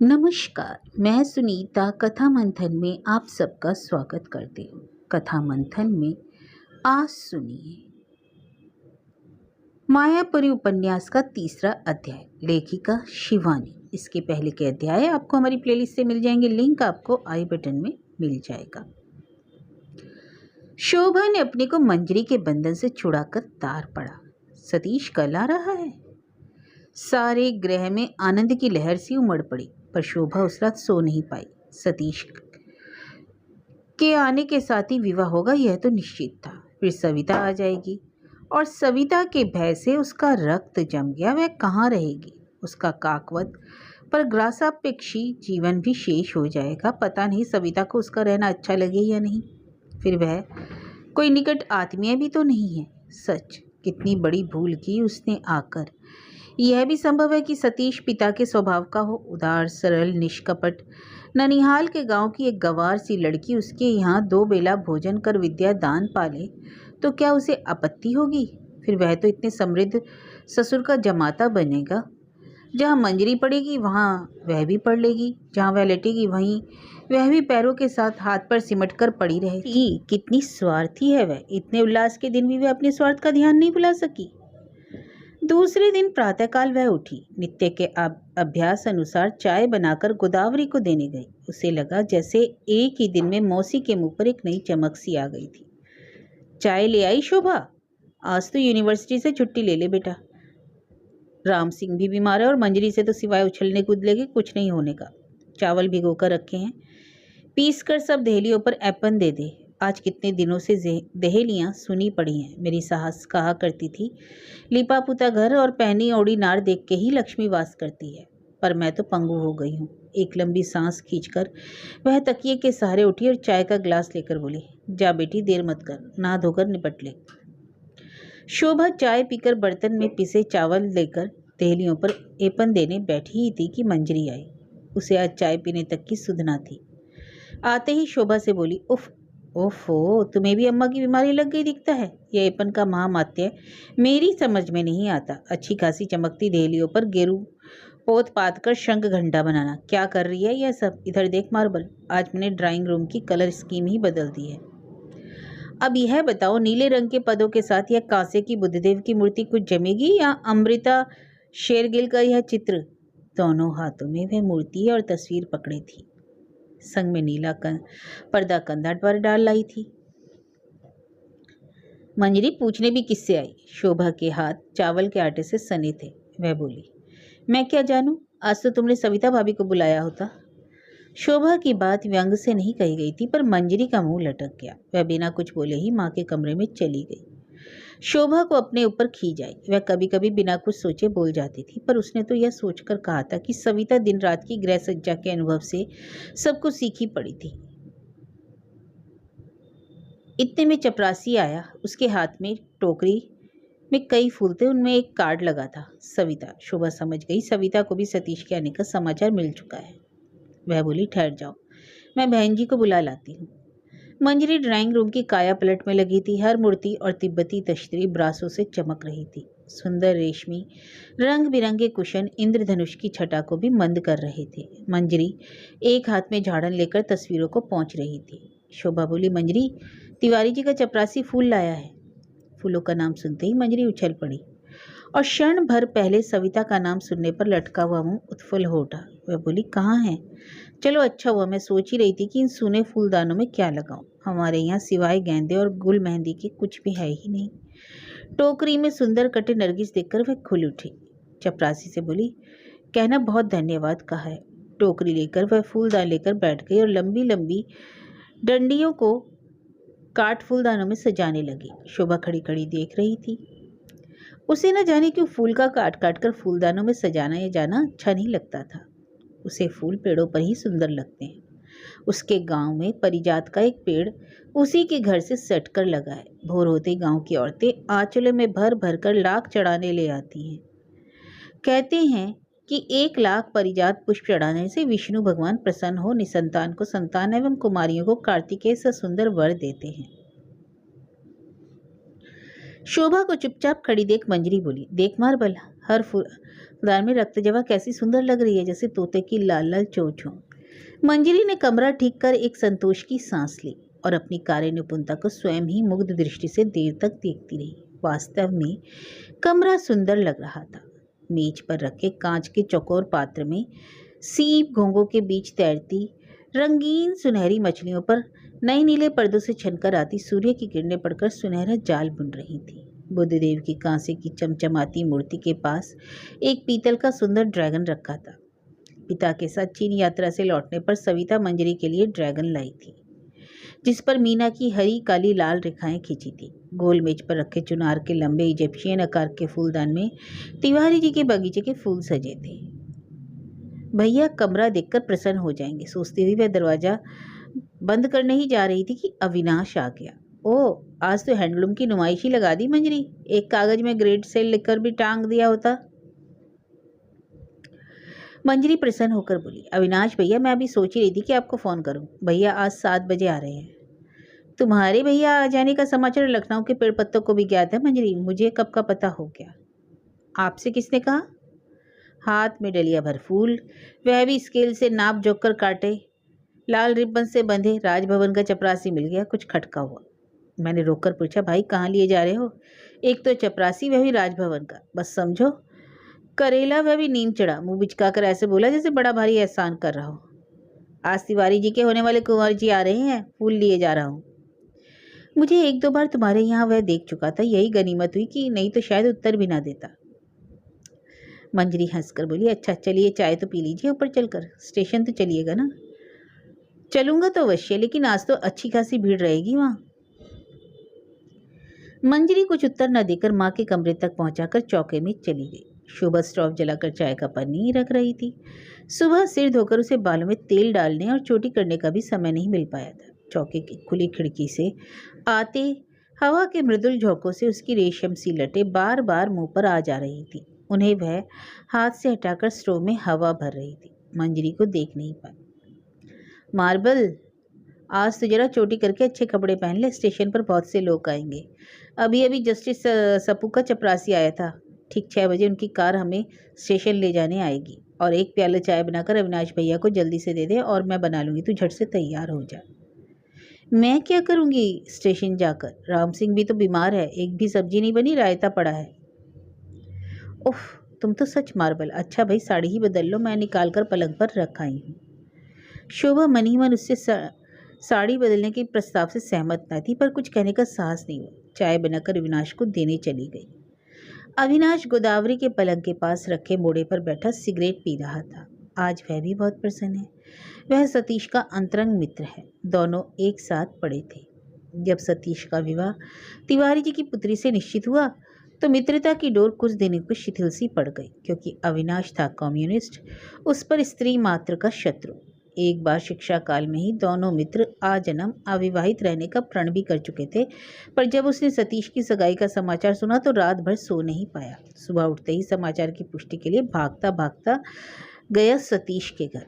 नमस्कार, मैं सुनीता कथा मंथन में आप सबका स्वागत करती हूँ। कथा मंथन में आज सुनिए मायापुरी उपन्यास का तीसरा अध्याय, लेखिका शिवानी। इसके पहले के अध्याय आपको हमारी प्लेलिस्ट से मिल जाएंगे, लिंक आपको आई बटन में मिल जाएगा। शोभा ने अपने को मंजरी के बंधन से छुड़ाकर तार पड़ा। सतीश कल आ रहा है। सारे ग्रह में आनंद की लहर सी उमड़ पड़ी, पर शोभा उस रात सो नहीं पाई। सतीश के आने के साथ ही विवाह होगा, यह तो निश्चित था। फिर सविता आ जाएगी और सविता के भय से उसका रक्त जम गया। वह कहाँ रहेगी? उसका काकवत पर ग्रासापेक्षी जीवन भी शेष हो जाएगा। पता नहीं सविता को उसका रहना अच्छा लगे या नहीं। फिर वह कोई निकट आत्मीय भी तो नहीं है। सच, कितनी बड़ी भूल की उसने आकर। यह भी संभव है कि सतीश पिता के स्वभाव का हो, उदार, सरल, निष्कपट। ननिहाल के गांव की एक गंवार सी लड़की उसके यहाँ 2 बेला भोजन कर विद्या दान पाले तो क्या उसे आपत्ति होगी? फिर वह तो इतने समृद्ध ससुर का जमाता बनेगा। जहाँ मंजरी पड़ेगी वहाँ वह भी पढ़ लेगी, जहाँ वह लेटेगी वहीं वह भी पैरों के साथ हाथ पर सिमट कर पड़ी रहेगी। कितनी स्वार्थी है वह! इतने उल्लास के दिन भी वह अपने स्वार्थ का ध्यान नहीं भुला सकी। दूसरे दिन प्रातःकाल वह उठी, नित्य के अभ्यास अनुसार चाय बनाकर गोदावरी को देने गई। उसे लगा जैसे एक ही दिन में मौसी के मुंह पर एक नई चमक सी आ गई थी। चाय ले आई शोभा? आज तो यूनिवर्सिटी से छुट्टी ले ले बेटा। राम सिंह भी बीमार है और मंजरी से तो सिवाय उछलने कूदने के कुछ नहीं होने का। चावल भिगोकर रखे हैं, पीस कर सब दहेलियों पर ऐपन दे दे। आज कितने दिनों से दहेलियाँ सुनी पड़ी हैं। मेरी साहस कहा करती थी, लिपा पुता घर और पहनी ओढ़ी नार देख के ही लक्ष्मी वास करती है। पर मैं तो पंगु हो गई हूँ। एक लंबी सांस खींचकर वह तकिए के सहारे उठी और चाय का ग्लास लेकर बोली, जा बेटी, देर मत कर, नहा धोकर निपट ले। शोभा चाय पीकर बर्तन में पिसे चावल लेकर दहेलियों पर ऐपन देने बैठी ही थी कि मंजरी आई। उसे आज चाय पीने तक की सुध ना थी। आते ही शोभा से बोली, उफ ओफो, तुम्हें भी अम्मा की बीमारी लग गई दिखता है। यह ऐपन का महामात्य मेरी समझ में नहीं आता। अच्छी खासी चमकती दहेलियों पर गेरू पोत पात कर शंख घंटा बनाना, क्या कर रही है यह सब? इधर देख मार्बल, आज मैंने ड्राइंग रूम की कलर स्कीम ही बदल दी है। अब यह बताओ, नीले रंग के पदों के साथ यह कांसे की बुद्धदेव की मूर्ति कुछ जमेगी या अमृता शेरगिल का यह चित्र? दोनों हाथों में वह मूर्ति और तस्वीर पकड़ी थी। संग में नीला पर्दा कंधा पर डाल लाई थी। मंजरी पूछने भी किससे आई? शोभा के हाथ चावल के आटे से सने थे। वह बोली, मैं क्या जानूं, आज तो तुमने सविता भाभी को बुलाया होता। शोभा की बात व्यंग से नहीं कही गई थी, पर मंजरी का मुंह लटक गया। वह बिना कुछ बोले ही माँ के कमरे में चली गई। शोभा को अपने ऊपर खींच आई। वह कभी कभी बिना कुछ सोचे बोल जाती थी, पर उसने तो यह सोचकर कहा था कि सविता दिन रात की गृह सज्जा के अनुभव से सब कुछ सीखी पड़ी थी। इतने में चपरासी आया। उसके हाथ में टोकरी में कई फूल थे, उनमें एक कार्ड लगा था, सविता। शोभा समझ गई सविता को भी सतीश के आने का समाचार मिल चुका है। वह बोली, ठहर जाओ, मैं बहन जी को बुला लाती हूँ। मंजरी ड्राइंग रूम की काया पलट में लगी थी। हर मूर्ति और तिब्बती तश्तरी ब्रासों से चमक रही थी। सुंदर रेशमी रंग बिरंगे कुशन इंद्रधनुष की छटा को भी मंद कर रहे थे। मंजरी एक हाथ में झाड़न लेकर तस्वीरों को पोंछ रही थी। शोभा बोली, मंजरी, तिवारी जी का चपरासी फूल लाया है। फूलों का नाम सुनते ही मंजरी उछल पड़ी और क्षण भर पहले सविता का नाम सुनने पर लटका हुआ मुंह उत्फुल्ल हो उठा। वह बोली, कहाँ है? चलो अच्छा हुआ, मैं सोच ही रही थी कि इन सूने फूलदानों में क्या लगाऊं। हमारे यहाँ सिवाय गेंदे और गुल मेहंदी के कुछ भी है ही नहीं। टोकरी में सुंदर कटे नरगिस देखकर वह खुल उठी। चपरासी से बोली, कहना बहुत धन्यवाद कहा है। टोकरी लेकर वह फूलदान लेकर बैठ गई और लंबी लंबी डंडियों को काट फूलदानों में सजाने लगी। शोभा खड़ी खड़ी देख रही थी। उसे न जाने क्यों फूल का काट काट कर फूलदानों में सजाना या जाना अच्छा नहीं लगता था। उसे फूल पेड़ों पर ही सुंदर लगते हैं। उसके गांव में परिजात का एक पेड़ उसी के घर से सट कर लगा है। भोर होते गांव की औरतें आंचलों में भर भर कर लाख चढ़ाने ले आती हैं। कहते हैं कि 1 लाख परिजात पुष्प चढ़ाने से विष्णु भगवान प्रसन्न हो निसंतान को संतान एवं कुमारियों को कार्तिकेय सा सुंदर वर देते हैं। शोभा को चुपचाप खड़ी देख मंजरी बोली, देख मार्बल, हर फूलदान में रक्त जवा कैसी सुंदर लग रही है, जैसे तोते की लाल लाल चोंच हो। मंजरी ने कमरा ठीक कर एक संतोष की सांस ली और अपनी कार्य निपुणता को स्वयं ही मुग्ध दृष्टि से देर तक देखती रही। वास्तव में कमरा सुंदर लग रहा था। मेज पर रखे कांच के चौकोर पात्र में सीप घोंघों के बीच तैरती रंगीन सुनहरी मछलियों पर नए नीले पर्दों से छनकर आती सूर्य की किरणें पड़कर सुनहरा जाल बुन रही थी। बुद्धदेव की कांसे की चमचमाती मूर्ति के पास एक पीतल का सुंदर ड्रैगन रखा था। पिता के साथ चीन यात्रा से लौटने पर सविता मंजरी के लिए ड्रैगन लाई थी, जिस पर मीना की हरी काली लाल रेखाएं खींची थी। गोल मेज पर रखे चुनार के लंबे इजिप्शियन आकार के फूलदान में तिवारी जी के बगीचे के फूल सजे थे। भैया कमरा देखकर प्रसन्न हो जाएंगे, सोचती हुई वह दरवाजा बंद करने ही जा रही थी कि अविनाश आ गया। ओह, आज तो हैंडलूम की नुमाइश ही लगा दी मंजरी, एक कागज में ग्रेट सेल लिखकर भी टांग दिया होता। मंजरी प्रसन्न होकर बोली, अविनाश भैया, मैं अभी सोच ही रही थी कि आपको फ़ोन करूं। भैया आज 7 बजे आ रहे हैं। तुम्हारे भैया आ जाने का समाचार लखनऊ के पेड़ पत्तों को भी ज्ञात है मंजरी, मुझे कब का पता हो गया। आपसे किसने कहा? हाथ में डलिया भर फूल, वह भी स्केल से नाप जोख कर काटे, लाल रिबन से बंधे। राजभवन का चपरासी मिल गया, कुछ खटका हुआ। मैंने रोककर पूछा, भाई कहाँ लिए जा रहे हो? एक तो चपरासी, वह भी राजभवन का, बस समझो करेला। वह भी नीम चढ़ा, मुंह बिचकाकर ऐसे बोला जैसे बड़ा भारी एहसान कर रहा हो। आज तिवारी जी के होने वाले कुंवर जी आ रहे हैं, फूल लिए जा रहा हूँ। मुझे 1-2 बार तुम्हारे यहाँ वह देख चुका था, यही गनीमत हुई कि नहीं तो शायद उत्तर भी ना देता। मंजरी हंसकर बोली, अच्छा चलिए चाय तो पी लीजिए, ऊपर चलकर। स्टेशन तो चलिएगा ना? चलूंगा तो अवश्य, लेकिन आज तो अच्छी खासी भीड़ रहेगी वहाँ। मंजरी कुछ उत्तर न देकर माँ के कमरे तक पहुंचाकर चौके में चली गई। शोभा स्टोव जलाकर चाय का पन्नी रख रही थी। सुबह सिर धोकर उसे बालों में तेल डालने और चोटी करने का भी समय नहीं मिल पाया था। चौके की खुली खिड़की से आते हवा के मृदुल झोंकों से उसकी रेशम सी लटें बार बार मुंह पर आ जा रही थी। उन्हें वह हाथ से हटाकर स्टोव में हवा भर रही थी। मंजरी को देख नहीं पाई। मार्बल, आज तो जरा चोटी करके अच्छे कपड़े पहन ले, स्टेशन पर बहुत से लोग आएंगे। अभी अभी जस्टिस सपू का चपरासी आया था। ठीक 6 बजे उनकी कार हमें स्टेशन ले जाने आएगी। और एक प्याला चाय बनाकर अविनाश भैया को जल्दी से दे दे और मैं बना लूँगी, तू झट से तैयार हो जा। मैं क्या करूँगी स्टेशन जाकर? राम सिंह भी तो बीमार है, एक भी सब्जी नहीं बनी, रायता पड़ा है। उफ, तुम तो सच मार्बल। अच्छा भाई साड़ी ही बदल लो, मैं निकाल कर पलंग पर रख आई हूँ। शोभा मन ही मन उससे साड़ी बदलने के प्रस्ताव से सहमत न थी, पर कुछ कहने का साहस नहीं हुआ। चाय बनाकर अविनाश को देने चली गई। अविनाश गोदावरी के पलंग के पास रखे मोड़े पर बैठा सिगरेट पी रहा था। आज वह भी बहुत प्रसन्न है। वह सतीश का अंतरंग मित्र है। दोनों एक साथ पढ़े थे। जब सतीश का विवाह तिवारी जी की पुत्री से निश्चित हुआ तो मित्रता की डोर कुछ दिनों को शिथिल सी पड़ गई, क्योंकि अविनाश था कम्युनिस्ट, उस पर स्त्री मात्र का शत्रु। एक बार शिक्षा काल में ही दोनों मित्र आजन्म अविवाहित रहने का प्रण भी कर चुके थे, पर जब उसने सतीश की सगाई का समाचार सुना तो रात भर सो नहीं पाया। सुबह उठते ही समाचार की पुष्टि के लिए भागता भागता गया सतीश के घर।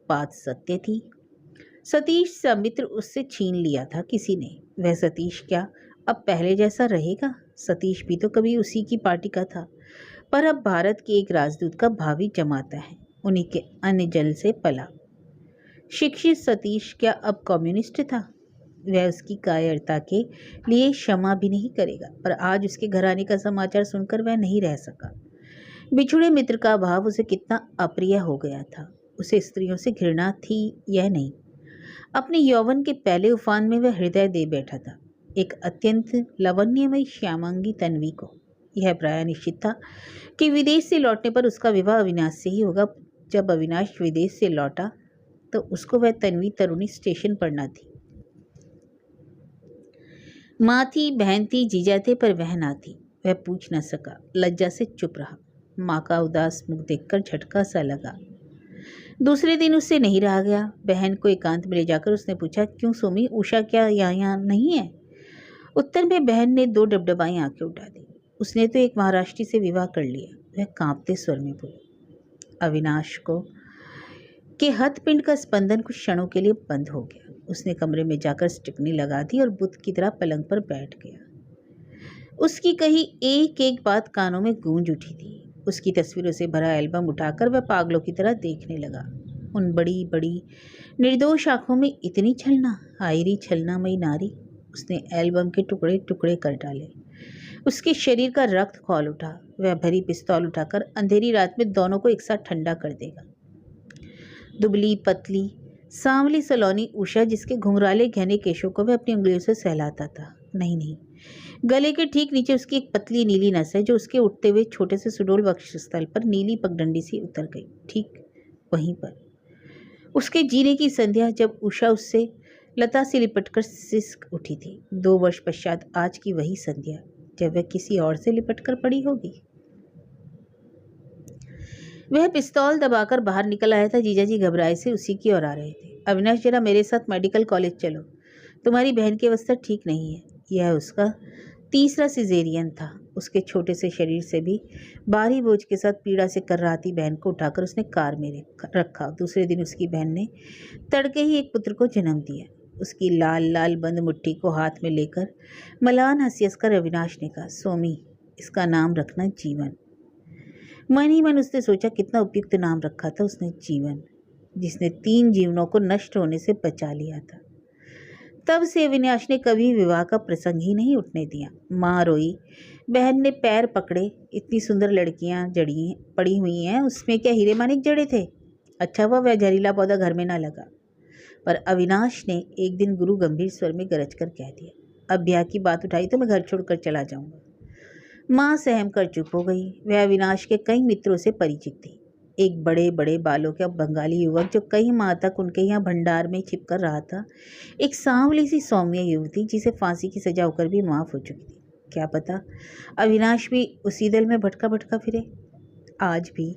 बात सत्य थी। सतीश का मित्र उससे छीन लिया था किसी ने। वह सतीश क्या अब पहले जैसा रहेगा? सतीश भी तो कभी उसी की पार्टी का था, पर अब भारत के एक राजदूत का भावी जमाता है, उन्हीं के अन्य जल से पला। शिक्षित सतीश क्या अब कम्युनिस्ट था? वह उसकी कायरता के लिए क्षमा भी नहीं करेगा, पर आज उसके घर आने का समाचार सुनकर वह नहीं रह सका। बिछुड़े मित्र का भाव उसे कितना अप्रिय हो गया था। उसे स्त्रियों से घृणा थी यह नहीं, अपने यौवन के पहले उफान में वह हृदय दे बैठा था एक अत्यंत लवण्यमयी श्यामांगी तन्वी को। यह प्राय निश्चित था कि विदेश से लौटने पर उसका विवाह अविनाश से ही होगा। जब अविनाश विदेश से लौटा तो उसको वह तन्वी तरुणी स्टेशन पर न थी। माँ थी, बहन थी, जीजा थे, पर वह ना थी। वह पूछ न सका, लज्जा से चुप रहा। माँ का उदास मुख देखकर झटका सा लगा। दूसरे दिन उससे नहीं रहा गया। बहन को एकांत में ले जाकर उसने पूछा, क्यों सोमी, उषा क्या यहाँ नहीं है? उत्तर में बहन ने 2 डबडबाई आंखें उठा दी। उसने तो एक महाराष्ट्री से विवाह कर लिया। वह कांपते स्वर में बोली। अविनाश को के हथपिंड का स्पंदन कुछ क्षणों के लिए बंद हो गया। उसने कमरे में जाकर स्टिकनी लगा दी और बुत की तरह पलंग पर बैठ गया। उसकी कही एक एक बात कानों में गूंज उठी थी। उसकी तस्वीरों से भरा एल्बम उठाकर वह पागलों की तरह देखने लगा। उन बड़ी बड़ी निर्दोष आंखों में इतनी छलना, आयरी छलनामयी नारी। उसने एल्बम के टुकड़े टुकड़े कर डाले। उसके शरीर का रक्त खौल उठा। वह भरी पिस्तौल उठाकर अंधेरी रात में दोनों को एक साथ ठंडा कर देगा। दुबली पतली सांवली सलोनी उषा, जिसके घुंघराले घने केशों को वह अपनी उंगलियों से सहलाता था। नहीं नहीं, गले के ठीक नीचे उसकी एक पतली नीली नस है जो उसके उठते हुए छोटे से सुडोल वक्षस्थल पर नीली पगडंडी सी उतर गई। ठीक वहीं पर उसके जीने की संध्या, जब उषा उससे लता से लिपटकर सिसक उठी थी। 2 वर्ष पश्चात आज की वही संध्या, जब वह किसी और से लिपटकर पड़ी होगी। वह पिस्तौल दबाकर बाहर निकल आया था। जीजाजी घबराए से उसी की ओर आ रहे थे। अविनाश, जरा मेरे साथ मेडिकल कॉलेज चलो, तुम्हारी बहन की अवस्था ठीक नहीं है। यह उसका तीसरा सिजेरियन था। उसके छोटे से शरीर से भी भारी बोझ के साथ पीड़ा से कर्राती बहन को उठाकर उसने कार में रखा। दूसरे दिन उसकी बहन ने तड़के ही एक पुत्र को जन्म दिया। उसकी लाल लाल बंद मुट्ठी को हाथ में लेकर मलान हंस-हंसकर अविनाश ने कहा, सोमी, इसका नाम रखना जीवन। मन ही मन उसने सोचा, कितना उपयुक्त नाम रखा था उसने, जीवन, जिसने 3 जीवनों को नष्ट होने से बचा लिया था। तब से अविनाश ने कभी विवाह का प्रसंग ही नहीं उठने दिया। माँ रोई, बहन ने पैर पकड़े, इतनी सुंदर लड़कियां जड़ी पड़ी हुई हैं, उसमें क्या हीरे मानिक जड़े थे। अच्छा हुआ वह जहरीला पौधा घर में ना लगा। पर अविनाश ने एक दिन गुरु गंभीर स्वर में गरज कर कह दिया, अब ब्याह की बात उठाई तो मैं घर छोड़कर चला जाऊंगा। माँ सहम कर चुप हो गई। वह अविनाश के कई मित्रों से परिचित थी। एक बड़े बड़े बालों का बंगाली युवक जो कई माह तक उनके यहाँ भंडार में छिप कर रहा था। एक सांवली सी सौम्य युवती जिसे फांसी की सजा होकर भी माफ़ हो चुकी थी। क्या पता अविनाश भी उसी दल में भटका भटका फिरे। आज भी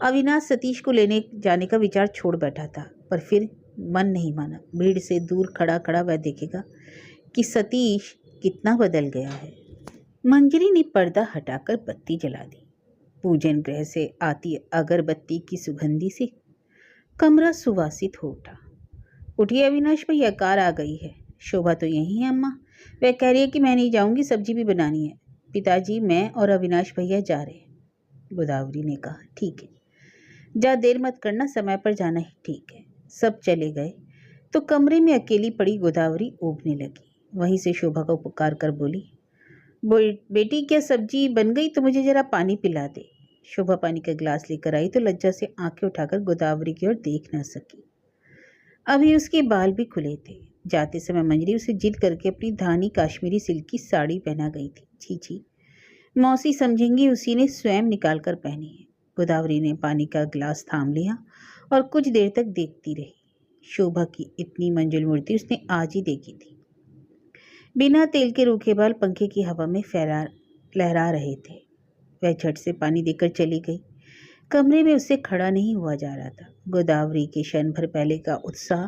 अविनाश सतीश को लेने जाने का विचार छोड़ बैठा था, पर फिर मन नहीं माना। भीड़ से दूर खड़ा खड़ा वह देखेगा कि सतीश कितना बदल गया है। मंजरी ने पर्दा हटाकर बत्ती जला दी। पूजन गृह से आती अगरबत्ती की सुगंधी से कमरा सुवासित हो उठा। उठिए अविनाश भैया, कार आ गई है। शोभा तो यही है अम्मा, वह कह रही है कि मैं नहीं जाऊंगी, सब्जी भी बनानी है। पिताजी, मैं और अविनाश भैया जा रहे हैं। गोदावरी ने कहा, ठीक है, जा, देर मत करना, समय पर जाना ही ठीक है। सब चले गए तो कमरे में अकेली पड़ी गोदावरी ऊबने लगी। वहीं से शोभा को पुकार कर बोली, बेटी क्या सब्जी बन गई तो मुझे जरा पानी पिला दे। शोभा पानी का गिलास लेकर आई तो लज्जा से आंखें उठाकर गोदावरी की ओर देख न सकी। अभी उसके बाल भी खुले थे। जाते समय मंजरी उसे जिद करके अपनी धानी काश्मीरी सिल्क की साड़ी पहना गई थी। छी छी, मौसी समझेंगी उसी ने स्वयं निकाल कर पहनी है। गोदावरी ने पानी का गिलास थाम लिया और कुछ देर तक देखती रही। शोभा की इतनी मंजुल मूर्ति उसने आज ही देखी थी। बिना तेल के रूखे बाल पंखे की हवा में लहरा रहे थे। वह झट से पानी देकर चली गई। कमरे में उससे खड़ा नहीं हुआ जा रहा था। गोदावरी के क्षण भर पहले का उत्साह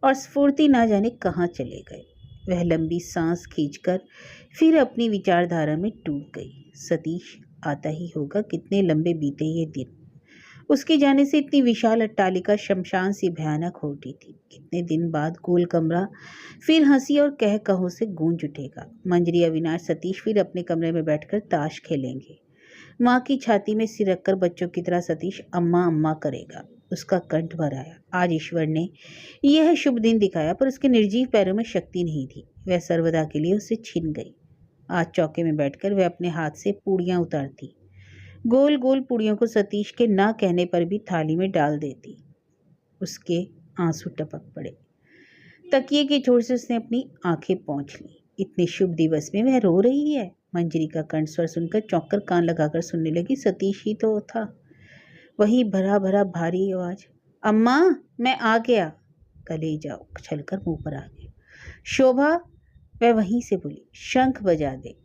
और स्फूर्ति ना जाने कहाँ चले गए। वह लंबी सांस खींचकर फिर अपनी विचारधारा में डूब गई। सतीश आता ही होगा, कितने लंबे बीते ये दिन। उसके जाने से इतनी विशाल अट्टालिका शमशान सी भयानक हो उठी थी। कितने दिन बाद गोल कमरा फिर हंसी और कह कहों से गूंज उठेगा। मंजरी, अविनाश, सतीश फिर अपने कमरे में बैठकर ताश खेलेंगे। माँ की छाती में सिर रखकर बच्चों की तरह सतीश अम्मा अम्मा करेगा। उसका कंठ भर आया। आज ईश्वर ने यह शुभ दिन दिखाया, पर उसके निर्जीव पैरों में शक्ति नहीं थी। वह सर्वदा के लिए उससे छिन गई। आज चौके में बैठकर वह अपने हाथ से पूड़ियाँ उतारती, गोल गोल पूड़ियों को सतीश के ना कहने पर भी थाली में डाल देती। उसके आंसू टपक पड़े। तकिए के छोर से उसने अपनी आंखें पोंछ ली। इतने शुभ दिवस में वह रो रही है। मंजरी का कंठ स्वर सुनकर चौंक कर कान लगाकर सुनने लगी। सतीश ही तो था, वही भरा भरा भारी आवाज, अम्मा मैं आ गया। कलेजा उछलकर मुंह पर आ गया। शोभा, वह वहीं से बोली, शंख बजा दे।